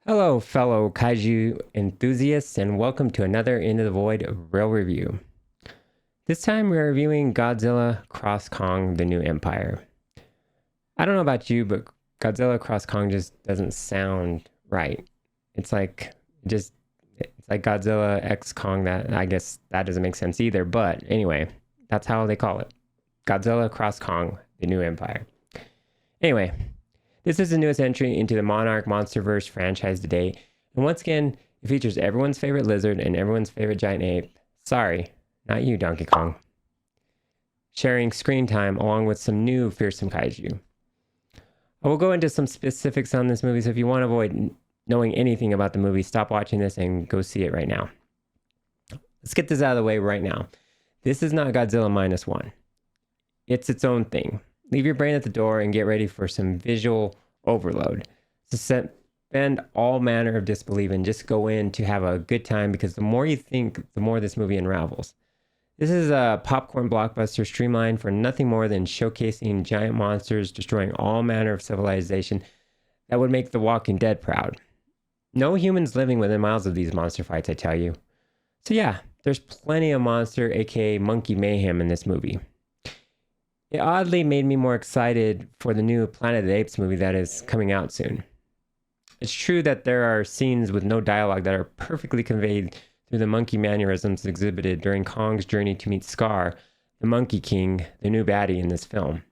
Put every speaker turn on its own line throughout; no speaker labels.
Hello, fellow Kaiju enthusiasts, and welcome to another Into the Void Real Review. This time we're reviewing Godzilla Cross Kong: The New Empire. I don't know about you, but Godzilla Cross Kong just doesn't sound right. It's like Godzilla X Kong. That I guess that doesn't make sense either. But anyway, that's how they call it. Godzilla Cross Kong: The New Empire. Anyway. This is the newest entry into the Monarch Monsterverse franchise to date, and once again, it features everyone's favorite lizard and everyone's favorite giant ape. Sorry, not you, Donkey Kong. Sharing screen time along with some new fearsome kaiju. I will go into some specifics on this movie, so if you want to avoid knowing anything about the movie, stop watching this and go see it right now. Let's get this out of the way right now. This is not Godzilla Minus One. It's its own thing. Leave your brain at the door and get ready for some visual overload. Suspend all manner of disbelief and just go in to have a good time, because the more you think, the more this movie unravels. This is a popcorn blockbuster streamlined for nothing more than showcasing giant monsters destroying all manner of civilization that would make The Walking Dead proud. No humans living within miles of these monster fights, I tell you. So yeah, there's plenty of monster, aka monkey mayhem in this movie. It oddly made me more excited for the new Planet of the Apes movie that is coming out soon. It's true that there are scenes with no dialogue that are perfectly conveyed through the monkey mannerisms exhibited during Kong's journey to meet Scar, the Monkey King, the new baddie in this film.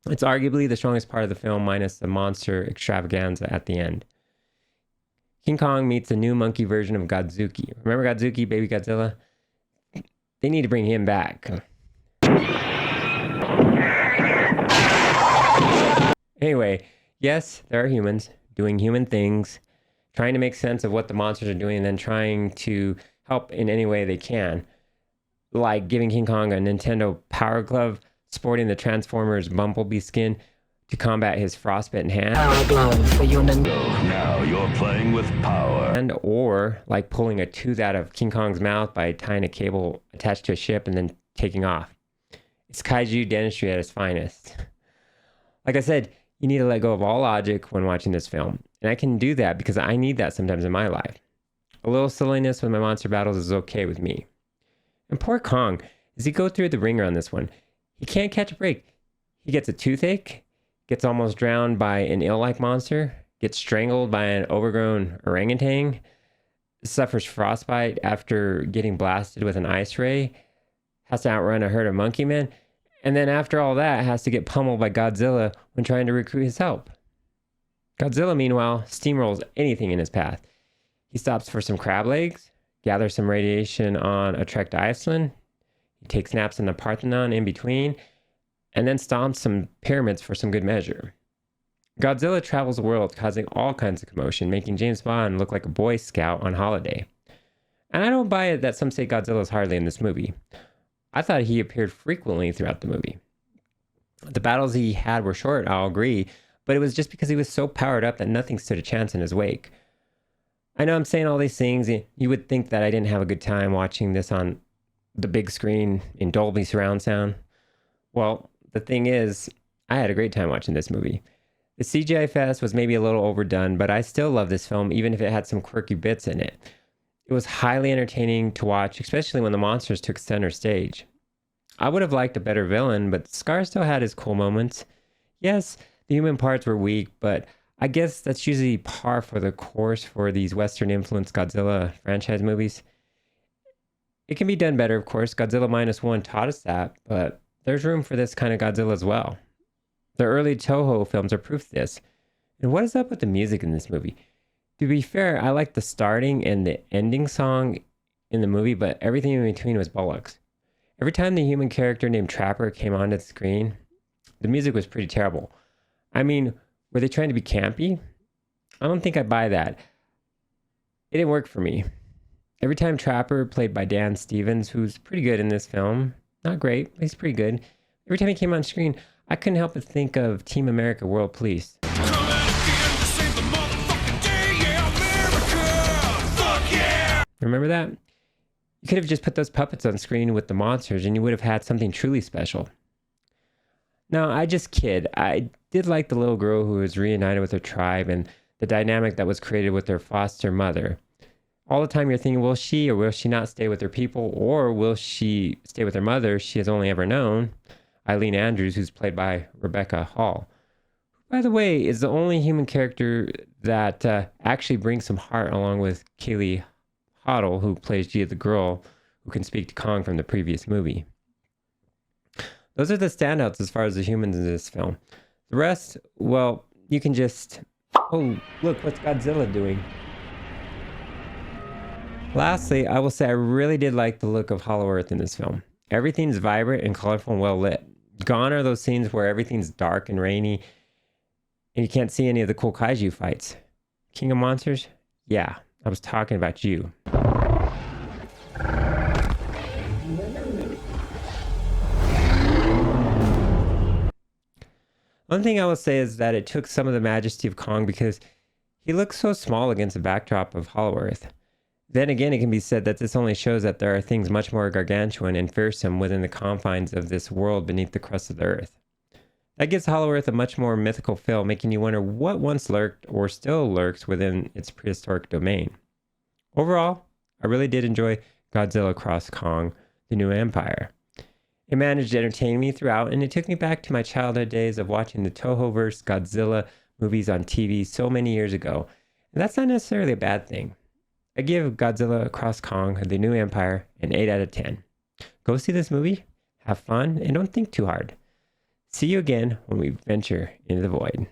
It's arguably the strongest part of the film, minus the monster extravaganza at the end. King Kong meets a new monkey version of Godzuki. Remember Godzuki, Baby Godzilla? They need to bring him back. Anyway, yes, there are humans doing human things, trying to make sense of what the monsters are doing, and then trying to help in any way they can. Like giving King Kong a Nintendo Power Glove, sporting the Transformers Bumblebee skin to combat his frostbitten hand.
Power Glove for human.
Now you're playing with power.
Or like pulling a tooth out of King Kong's mouth by tying a cable attached to a ship and then taking off. It's kaiju dentistry at its finest. Like I said, you need to let go of all logic when watching this film. And I can do that because I need that sometimes in my life. A little silliness with my monster battles is okay with me. And poor Kong, as he goes through the ringer on this one, he can't catch a break. He gets a toothache, gets almost drowned by an eel-like monster, gets strangled by an overgrown orangutan, suffers frostbite after getting blasted with an ice ray, has to outrun a herd of monkey men, and then after all that, has to get pummeled by Godzilla when trying to recruit his help. Godzilla, meanwhile, steamrolls anything in his path. He stops for some crab legs, gathers some radiation on a trek to Iceland, he takes naps in the Parthenon in between, and then stomps some pyramids for some good measure. Godzilla travels the world, causing all kinds of commotion, making James Bond look like a Boy Scout on holiday. And I don't buy it that some say Godzilla's hardly in this movie. I thought he appeared frequently throughout the movie. The battles he had were short, I'll agree, but it was just because he was so powered up that nothing stood a chance in his wake. I know I'm saying all these things. You would think that I didn't have a good time watching this on the big screen in Dolby surround sound. Well, the thing is, I had a great time watching this movie. The CGI fest was maybe a little overdone, but I still love this film even if it had some quirky bits in it. It was highly entertaining to watch, especially when the monsters took center stage. I would have liked a better villain, but Scar still had his cool moments. Yes, the human parts were weak, but I guess that's usually par for the course for these Western-influenced Godzilla franchise movies. It can be done better, of course. Godzilla Minus One taught us that, but there's room for this kind of Godzilla as well. The early Toho films are proof of this. And what is up with the music in this movie? To be fair, I liked the starting and the ending song in the movie, but everything in between was bollocks. Every time the human character named Trapper came onto the screen, the music was pretty terrible. I mean, were they trying to be campy? I don't think I buy that. It didn't work for me. Every time Trapper, played by Dan Stevens, who's pretty good in this film, not great, but he's pretty good. Every time he came on screen, I couldn't help but think of Team America World Police. Remember that? You could have just put those puppets on screen with the monsters and you would have had something truly special. No, I just kid. I did like the little girl who was reunited with her tribe, and the dynamic that was created with their foster mother. All the time you're thinking, will she or will she not stay with her people, or will she stay with her mother she has only ever known, Eileen Andrews, who's played by Rebecca Hall. By the way, is the only human character that actually brings some heart, along with Kaylee Hoddle, who plays Gia the girl who can speak to Kong from the previous movie. Those are the standouts as far as the humans in this film. The rest, well, you can just... Oh, look, what's Godzilla doing? Lastly, I will say I really did like the look of Hollow Earth in this film. Everything's vibrant and colorful and well lit. Gone are those scenes where everything's dark and rainy and you can't see any of the cool kaiju fights. King of Monsters? Yeah, I was talking about you. One thing I will say is that it took some of the majesty of Kong because he looks so small against the backdrop of Hollow Earth. Then again, it can be said that this only shows that there are things much more gargantuan and fearsome within the confines of this world beneath the crust of the earth. That gives Hollow Earth a much more mythical feel, making you wonder what once lurked or still lurks within its prehistoric domain. Overall, I really did enjoy Godzilla x Kong: The New Empire. It managed to entertain me throughout, and it took me back to my childhood days of watching the Toho-verse Godzilla movies on TV so many years ago, and that's not necessarily a bad thing. I give Godzilla x Kong: The New Empire an 8 out of 10. Go see this movie, have fun, and don't think too hard. See you again when we venture into the void.